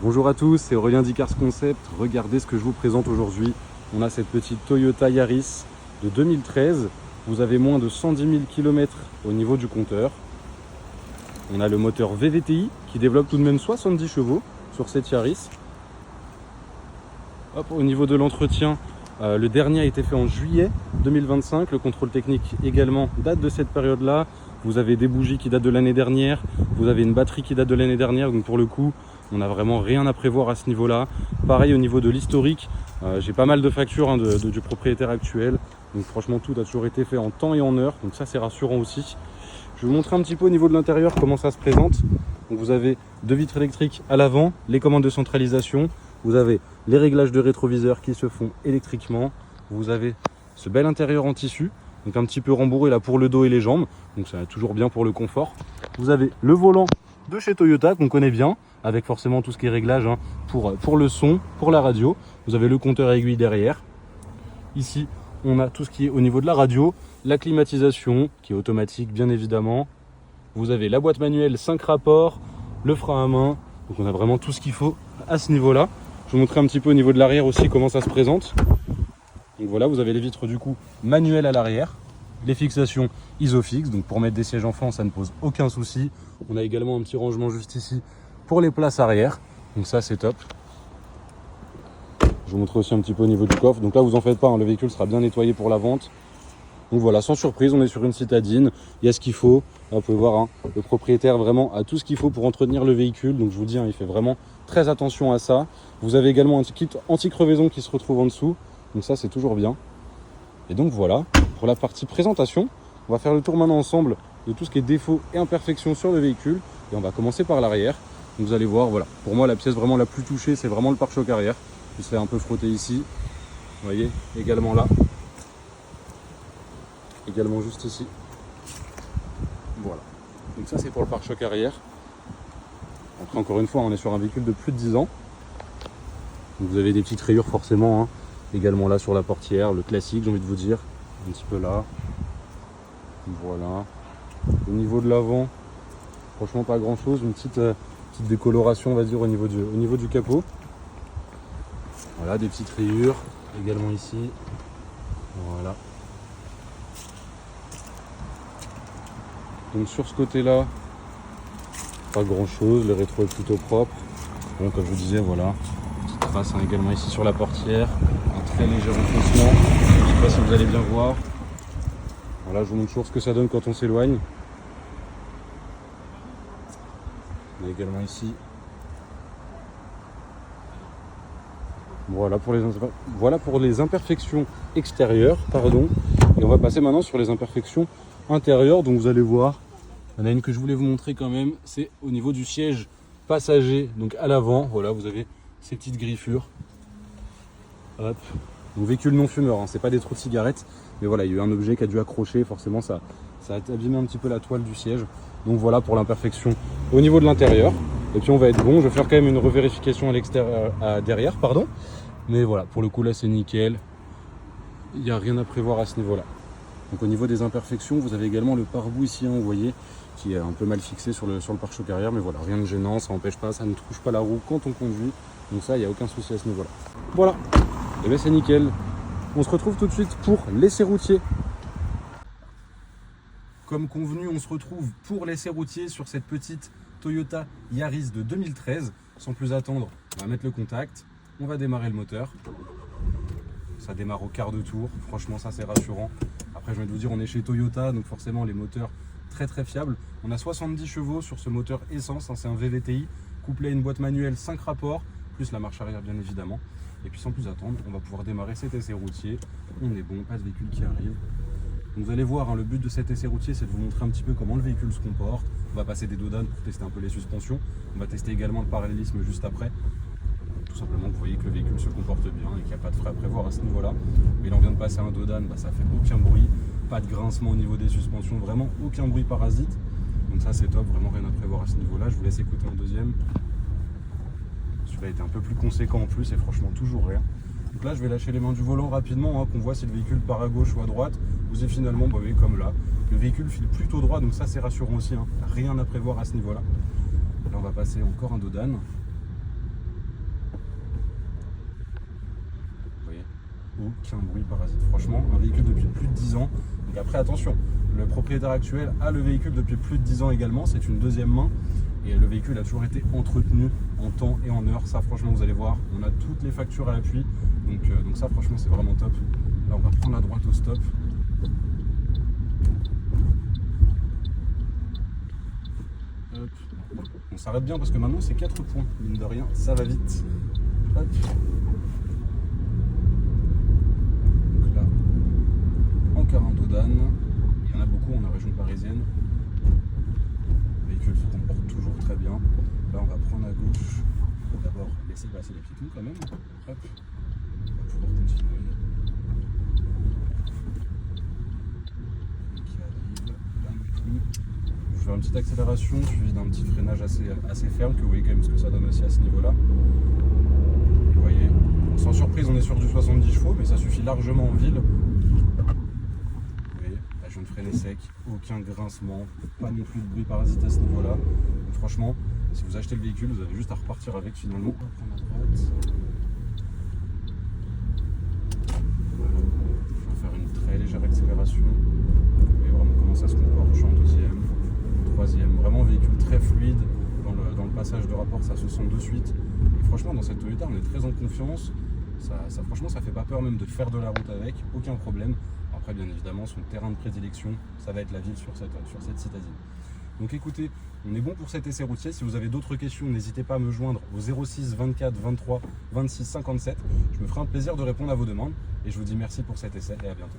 Bonjour à tous, c'est Aurélien d'Icars Concept. Regardez ce que je vous présente aujourd'hui. On a cette petite Toyota Yaris de 2013. Vous avez moins de 110 000 km au niveau du compteur. On a le moteur VVTi qui développe tout de même 70 chevaux sur cette Yaris. Hop, au niveau de l'entretien, le dernier a été fait en juillet 2025. Le contrôle technique également date de cette période-là. Vous avez des bougies qui datent de l'année dernière. Vous avez une batterie qui date de l'année dernière. Donc pour le coup, on n'a vraiment rien à prévoir à ce niveau-là. Pareil au niveau de l'historique, j'ai pas mal de factures du propriétaire actuel. Donc franchement, tout a toujours été fait en temps et en heure. Donc ça, c'est rassurant aussi. Je vais vous montrer un petit peu au niveau de l'intérieur comment ça se présente. Donc vous avez deux vitres électriques à l'avant, les commandes de centralisation. Vous avez les réglages de rétroviseur qui se font électriquement. Vous avez ce bel intérieur en tissu, donc un petit peu rembourré là pour le dos et les jambes. Donc ça va toujours bien pour le confort. Vous avez le volant de chez Toyota qu'on connaît bien, avec forcément tout ce qui est réglage pour le son, pour la radio. Vous avez le compteur à aiguille derrière. Ici, on a tout ce qui est au niveau de la radio, la climatisation qui est automatique bien évidemment. Vous avez la boîte manuelle 5 rapports, le frein à main. Donc on a vraiment tout ce qu'il faut à ce niveau-là. Je vais vous montrer un petit peu au niveau de l'arrière aussi comment ça se présente. Donc voilà, vous avez les vitres du coup manuelles à l'arrière, les fixations Isofix, donc pour mettre des sièges enfants ça ne pose aucun souci. On a également un petit rangement juste ici pour les places arrière, donc ça c'est top. Je vous montre aussi un petit peu au niveau du coffre, donc là vous en faites pas, le véhicule sera bien nettoyé pour la vente. Donc voilà, sans surprise, on est sur une citadine, il y a ce qu'il faut. Là, vous pouvez voir, le propriétaire vraiment a tout ce qu'il faut pour entretenir le véhicule. Donc je vous dis, il fait vraiment très attention à ça. Vous avez également un kit anti-crevaison qui se retrouve en dessous. Donc ça, c'est toujours bien. Et donc voilà, pour la partie présentation, on va faire le tour maintenant ensemble de tout ce qui est défauts et imperfections sur le véhicule. Et on va commencer par l'arrière. Donc vous allez voir, voilà, pour moi la pièce vraiment la plus touchée, c'est vraiment le pare-choc arrière. Je vais un peu frotter ici. Vous voyez, également là. Également juste ici. Voilà. Donc ça c'est pour le pare-choc arrière. Après encore une fois on est sur un véhicule de plus de 10 ans. Donc vous avez des petites rayures forcément. Également là sur la portière, le classique j'ai envie de vous dire. Un petit peu là. Voilà. Au niveau de l'avant, franchement pas grand chose. Une petite décoloration on va dire au niveau du capot. Voilà, des petites rayures. Également ici. Voilà. Donc sur ce côté-là, pas grand-chose, le rétro est plutôt propre. Bon, comme je vous disais, voilà, petite trace également ici sur la portière, un très léger renfoncement. Je ne sais pas si vous allez bien voir. Voilà, je vous montre toujours ce que ça donne quand on s'éloigne. On a également ici. Voilà pour les imperfections extérieures, pardon. Et on va passer maintenant sur les imperfections intérieures. Donc vous allez voir. Il y en a une que je voulais vous montrer quand même, c'est au niveau du siège passager, donc à l'avant, voilà, vous avez ces petites griffures. Hop. Donc véhicule non fumeur, c'est pas des trous de cigarettes, mais voilà, il y a eu un objet qui a dû accrocher, forcément ça a abîmé un petit peu la toile du siège. Donc voilà pour l'imperfection au niveau de l'intérieur. Et puis on va être bon, je vais faire quand même une revérification à l'extérieur, derrière, pardon. Mais voilà, pour le coup là c'est nickel. Il n'y a rien à prévoir à ce niveau-là. Donc au niveau des imperfections, vous avez également le pare-boue ici, vous voyez, qui est un peu mal fixé sur le pare-choc arrière, mais voilà, rien de gênant, ça n'empêche pas, ça ne touche pas la roue quand on conduit, donc ça, il n'y a aucun souci à ce niveau-là. Voilà, et bien c'est nickel. On se retrouve tout de suite pour l'essai routier. Comme convenu, on se retrouve pour l'essai routier sur cette petite Toyota Yaris de 2013. Sans plus attendre, on va mettre le contact, on va démarrer le moteur. Ça démarre au quart de tour, franchement ça c'est rassurant. Après je vais vous dire, on est chez Toyota, donc forcément les moteurs très très fiables. On a 70 chevaux sur ce moteur essence, c'est un VVTi, couplé à une boîte manuelle 5 rapports, plus la marche arrière bien évidemment. Et puis sans plus attendre, on va pouvoir démarrer cet essai routier. On est bon, pas de véhicule qui arrive. Donc vous allez voir, le but de cet essai routier c'est de vous montrer un petit peu comment le véhicule se comporte. On va passer des dodanes pour tester un peu les suspensions. On va tester également le parallélisme juste après. Tout simplement, vous voyez que le véhicule se comporte bien et qu'il n'y a pas de frais à prévoir à ce niveau-là. Mais là, on vient de passer un dodane, ça fait aucun bruit, pas de grincement au niveau des suspensions, vraiment aucun bruit parasite. Donc ça, c'est top, vraiment rien à prévoir à ce niveau-là. Je vous laisse écouter un deuxième. Celui-là était un peu plus conséquent en plus et franchement, toujours rien. Donc là, je vais lâcher les mains du volant rapidement, qu'on voit si le véhicule part à gauche ou à droite. Vous avez finalement, vous voyez, comme là, le véhicule file plutôt droit, donc ça, c'est rassurant aussi. Rien à prévoir à ce niveau-là. Là, on va passer encore un dodane. aucun bruit parasite. Franchement, un véhicule depuis plus de 10 ans. Donc après, attention, le propriétaire actuel a le véhicule depuis plus de 10 ans également, c'est une deuxième main. Et le véhicule a toujours été entretenu en temps et en heure. Ça, franchement, vous allez voir, on a toutes les factures à l'appui. Donc ça, franchement, c'est vraiment top. Là, on va prendre la droite au stop. Hop. On s'arrête bien parce que maintenant, c'est 4 points. Mine de rien, ça va vite. Hop. Donc là, encore un dos d'âne. Il y en a beaucoup en région parisienne. Le véhicule se comporte toujours très bien. Là, on va prendre à gauche. D'abord, laisser passer les piétons quand même. Hop. On va pouvoir continuer. Qui arrive. D'un coup. Je fais une petite accélération suivie d'un petit freinage assez ferme, que vous voyez quand même ce que ça donne aussi à ce niveau-là. Vous voyez, sans surprise, on est sur du 70 chevaux, mais ça suffit largement en ville. Je viens de freiner sec, aucun grincement, pas non plus de bruit parasite à ce niveau-là. Donc franchement, si vous achetez le véhicule, vous avez juste à repartir avec finalement. On va prendre à droite. Voilà. Je vais faire une très légère accélération. Vous voyez vraiment comment ça se comporte. Je suis en deuxième, troisième. Vraiment véhicule très fluide. Dans le passage de rapport, ça se sent de suite. Et franchement, dans cette Toyota, on est très en confiance. Franchement, ça fait pas peur même de faire de la route avec, aucun problème. Après, bien évidemment, son terrain de prédilection, ça va être la ville sur cette citadine. Donc écoutez, on est bon pour cet essai routier. Si vous avez d'autres questions, n'hésitez pas à me joindre au 06 24 23 26 57. Je me ferai un plaisir de répondre à vos demandes. Et je vous dis merci pour cet essai et à bientôt.